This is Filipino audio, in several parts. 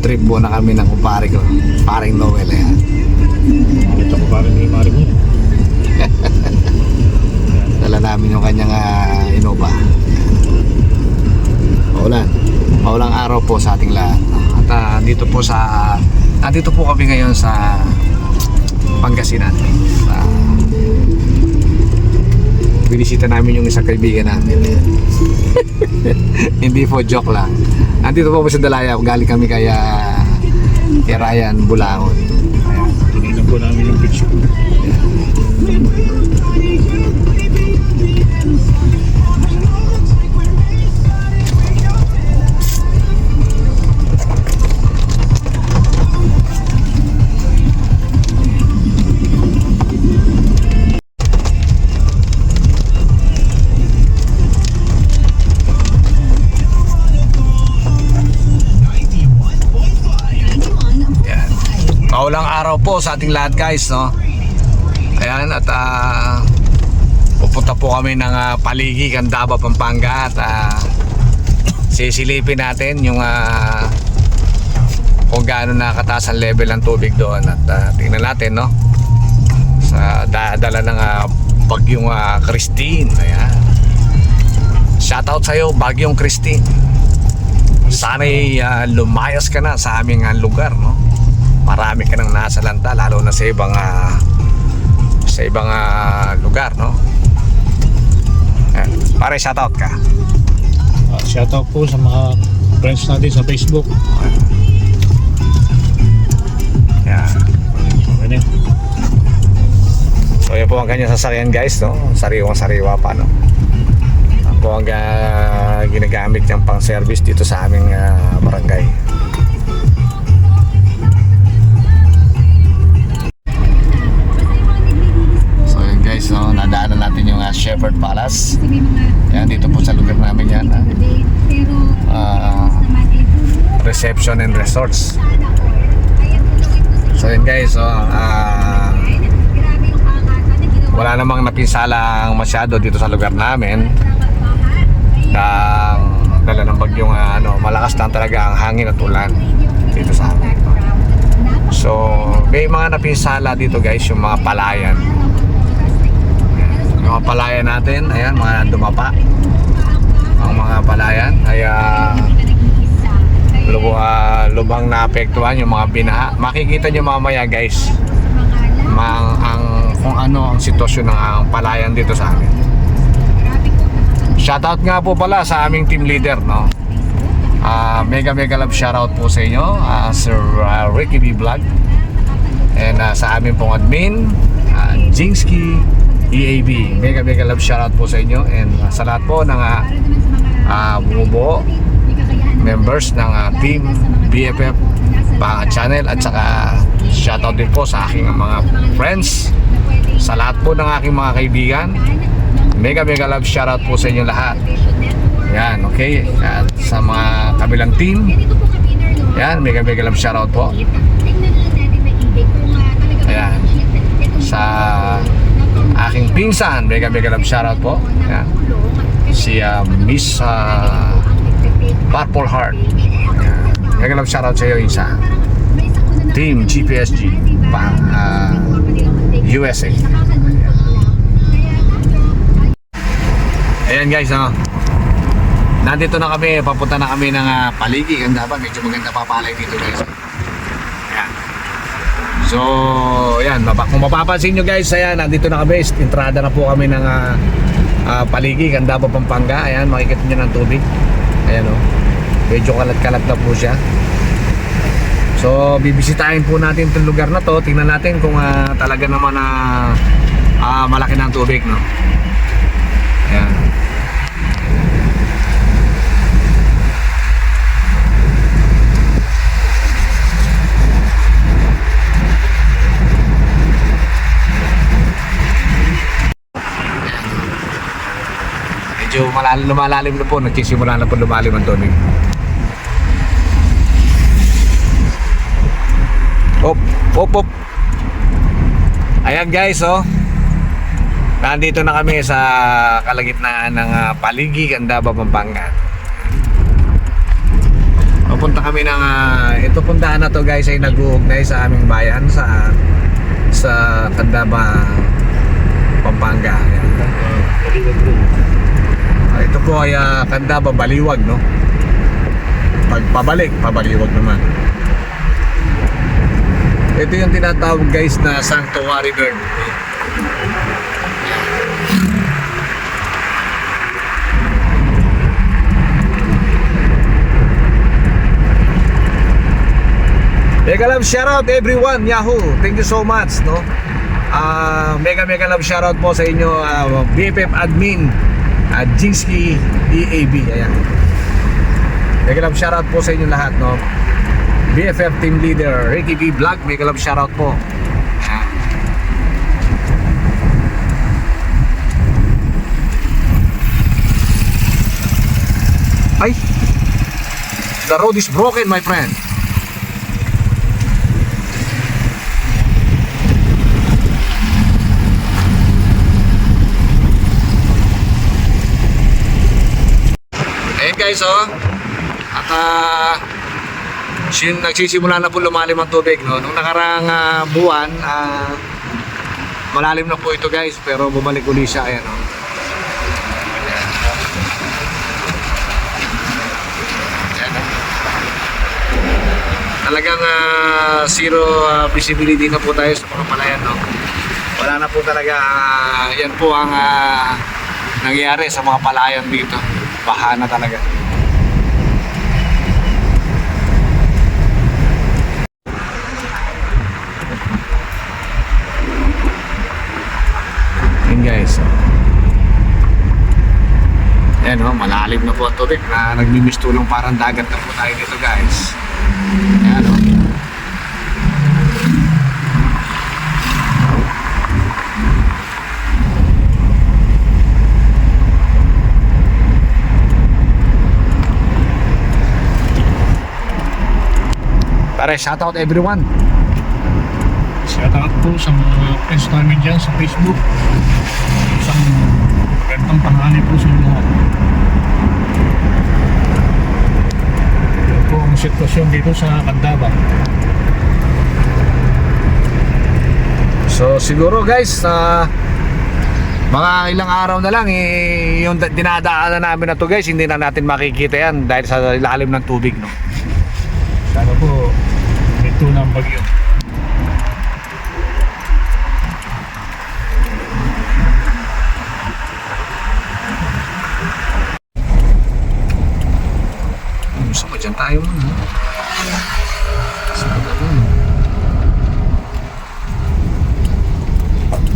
trip muna kami ng kumpare ko, paring Noel. Ayan. Ito ko parang ni Mari mo. Dala namin yung kanyang Innova. Maulang araw po sa ating lahat. At nandito po kami ngayon sa Pangasinan. Binisita namin yung isang kaibigan namin. Hindi po, joke lang. Nandito po sa Dalayap. Galing kami kay Ryan Bulangon. Ayan. Tinignan po namin yung picture. Maulang araw po sa ating lahat, guys, no? Ayan, at pupunta po kami ng Paligi, Candaba, Pampanga. At sisilipin natin yung kung gaano nakataas ang level ng tubig doon. At tingnan natin, no? Sa dala ng bagyong Christine. Ayan. Shoutout sa'yo, bagyong Christine. Sana'y lumayas ka na sa aming lugar, no? Marami ka nang nasa lanta, lalo na sa ibang lugar, no? Pare, shoutout ka. Shoutout po sa mga friends natin sa Facebook. Yeah. Okay. So yan po ang kanyang sasakyan, guys, no? Sariwang-sariwa pa, no? Yan po ang ginagamit niyang pang service dito sa aming barangay. So nadaanan natin yung Shepherd Palace. Yan, dito po sa lugar namin yan, reception and resorts. So yun, guys, wala namang napinsala masyado dito sa lugar namin. Dala ng bagyong malakas lang talaga ang hangin at ulan dito sa amin. So may mga napinsala dito, guys, yung mga palayan. Yung mga palayan natin, ayan, mga dumapa. Ang mga palayan ay lubhang naapektuhan, yung mga binaha. Makikita nyo mamaya, guys, kung ano ang sitwasyon ng palayan dito sa amin. Shoutout nga po pala sa aming team leader, no? Mega love shoutout po sa inyo, Sir Ricky B. Vlog. And sa amin pong admin, Jingsky EAB. Mega love shoutout po sa inyo. And sa lahat po ng bumubuo members ng team BFF channel. At saka shoutout din po sa aking mga friends, sa lahat po ng aking mga kaibigan. Mega love shoutout po sa inyo lahat. Yan, okay. At sa mga kabilang team, yan, mega love shoutout po. Ayan, sa aking pinsan, mega love shoutout po. Ayan. Si Miss Purple Heart. Ayan. Mega love shoutout sa iyo, isa. Team GPSG USA. Ayan, guys, no? Nandito na kami, papunta na kami ng Paligi, Candaba. Medyo maganda papalay dito, guys. Ayan. So, ayan, kung mapapansin nyo, guys, ayan, nandito na kami. Entrada na po kami ng Paligi, Candaba, Pampanga. Ayan, makikita nyo ng tubig. Ayan, oh. Medyo kalat-kalat na po siya. So, bibisitahin po natin itong lugar na to. Tingnan natin kung talaga naman malaki ng tubig, no? Ayan. Medyo lumalalim na po, nagsisimula na po lumalim ang tubig. Op. Ayan, guys, oh. Nandito na kami sa kalagitnaan ng Paligi, Candaba, Pampanga. pupunta kami ng ito puntahan na to guys ay nag-uugnay sa aming bayan sa Candaba, Pampanga. Ayan. Ito po ay Candaba, Baliwag, no? Pag pabaliwag naman. Ito yung tinatawag guys na Sanctuary Bird. Mega love shoutout everyone, Yahoo! Thank you so much, no? Mega love shoutout po sa inyo, BFF admin Jingsky EAB. Ayan. Mega love shoutout po sa inyo lahat, no? BFF team leader Ricky B Vlog, mega love shoutout po. Ay, the road is broken, my friend. Ayan guys, oh. At nagsisimula na po lumalim ang tubig, no? Nung nakaraang buwan, malalim na po ito guys, pero bumalik uli siya. Ayan, oh. Ayan, oh. Talagang zero visibility na po tayo sa mga palayan, no? Wala na po talaga, yan po ang nangyayari sa mga palayan dito. Baha na talaga. Yan guys. Yan, oh, malalim na po ang tubig na nagmimistulong, parang dagat na po tayo dito guys. Yan, oh. Pare, shoutout everyone. Shoutout po sa mga friends namin dyan sa Facebook. Isang magandang tanghali po sa inyo. Ito po ang sitwasyon dito sa Candaba. So siguro guys, mga ilang araw na lang yung dinadaanan namin na to guys, hindi na natin makikita yan dahil sa ilalim ng tubig, no? Sana po ito ng bagyo. Gusto mo dyan tayo muna.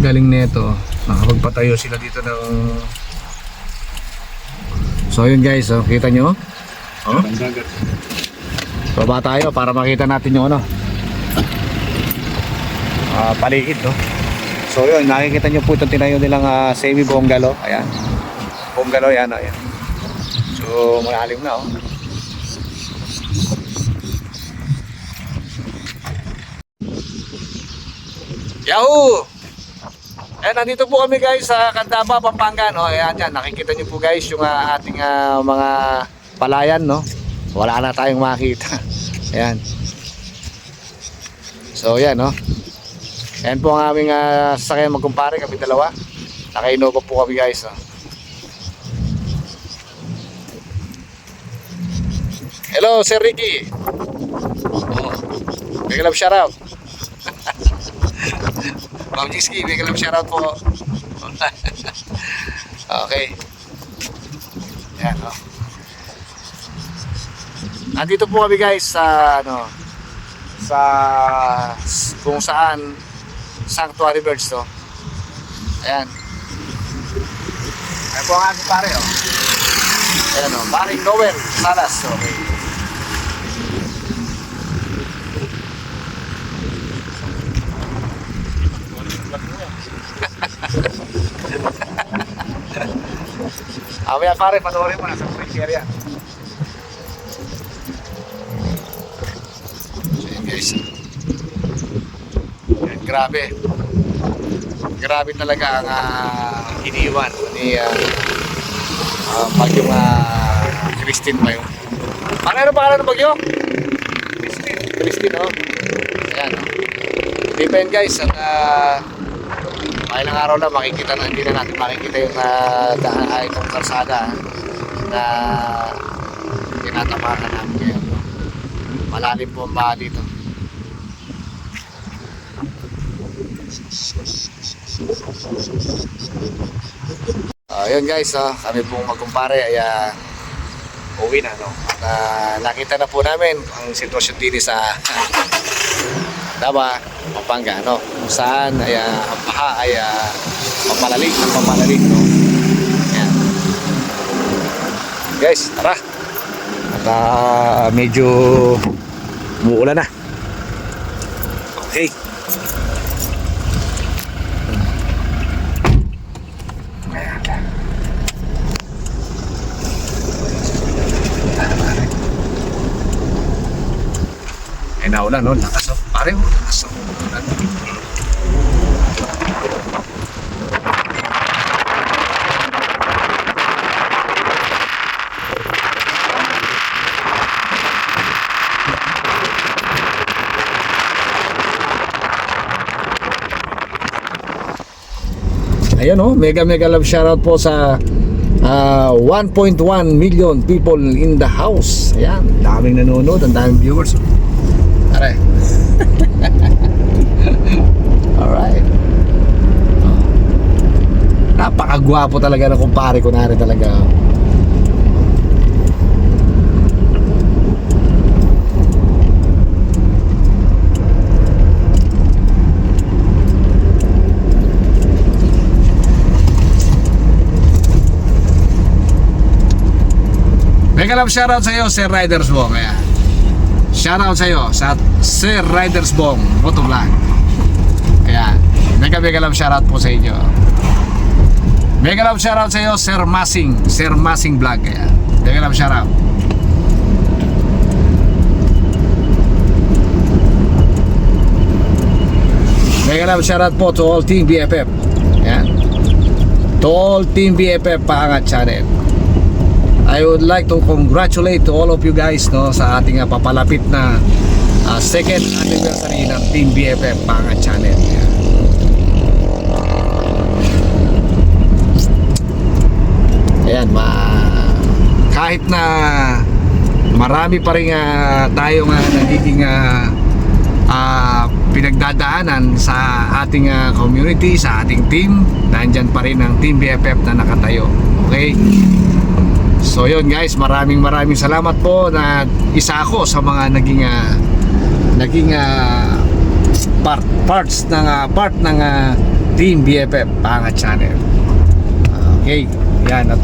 Galing neto, nakapagpatayo sila dito ng... So yun guys, oh, kita nyo? Oh? Ang dagat. Baba tayo para makita natin yung ano, paligid, no? So yun, nakikita nyo po itong tinayo nilang semi-bungalow. Ayan, bungalow yan, ayan. So malalim na, oh. Yahoo! Eh, nandito po kami guys sa Candaba, Pampanga, no? Ayan, yan, nakikita nyo po guys yung ating mga palayan, no? Wala na tayong makita. Ayan. So yan, no? Ayan po ang aming sasakyan, magkumpare kami dalawa. Naka-Innova po kami guys, no? Hello Sir Ricky. Big love shoutout. Ma'am Jingsky, big love shoutout po. Okay. Ayan, no? Andito po kami guys sa ano, sa kung saan Sanctuary Birds to. Ayan. Ayan po ang aming pare, oh. Ayan, oh, paring Noel Salas. Okay. Ayan pare, panoorin mo na sa free share yan. Guys, grabe talaga ang iniwan ni bagyong Christine pa yun. Ano pangalan ng bagyo? Christine, no? Ayan. Hindi pa yun guys. At ilang araw na makikita na, hindi na natin makikita yung itong kalsada na tinatapakan namin ngayon. No? Malalim po ang baha dito. Yun guys, kami pong magkumpare ay uwi na, no? At nakita na po namin ang sitwasyon dito sa Davao, Pampanga, no? Kung saan ay ang baha ay papalalig, no? Yan. Guys, tara! At medyo umuulan na. Okay. Naulan, no? Lakas, pare, lakas. Ayan, oh, mega love shoutout po sa 1.1 million people in the house. Ayan, daming nanonood, ang daming viewers. Alright. Alright. Napakagwapo talaga ng kumpare ko na rin talaga. Mega love shoutout sa iyo, Sir Riders Bong. Kaya shoutout sa iyo sa Sir Riders Bong Motovlog. Kaya mega love shoutout po sa inyo. Mega love shoutout sa iyo, Sir Masing Vlog. Kaya mega love shoutout. Mega love shoutout po to all Team BFF. Yan. To all Team BFF Paangat Channel. I would like to congratulate to all of you guys, no, sa ating papalapit na second anniversary ng Team BFF Paangat Channel. Ayan, kahit na marami pa rin tayong nagiging pinagdadaanan sa ating community, sa ating team, nandyan pa rin ang Team BFF na nakatayo. Okay? So yun guys, maraming salamat po na isa ako sa mga naging part ng Team BFF Paangat Channel. Okay, yan at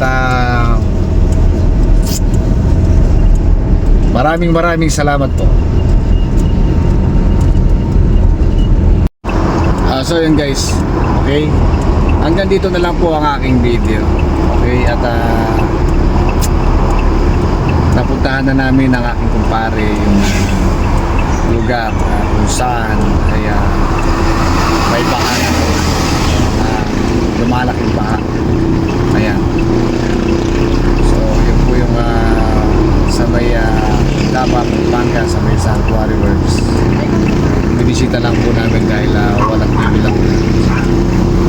maraming salamat po. So yun guys, okay, hanggang dito na lang po ang aking video. Okay, at napuntahan na namin ang aking kumpare yung lugar kung saan ay may baha na lumalaking baha. Ayan. So yun po yung sa may Davao, Pampanga, sa may Sanctuary Works. Binisita lang po namin dahil walang bibilang.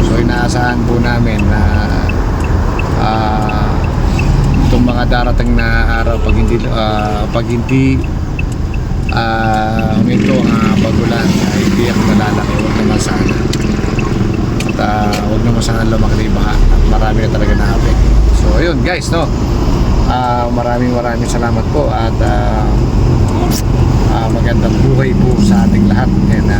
So inaasahan po namin na itong mga darating na araw pag hindi ito ang pagulan ay hindi ako nalalaki, huwag naman sana at huwag naman sana lumaki baha at marami na talaga na-apek. So ayun guys, no, maraming salamat po at magandang buhay po sa ating lahat and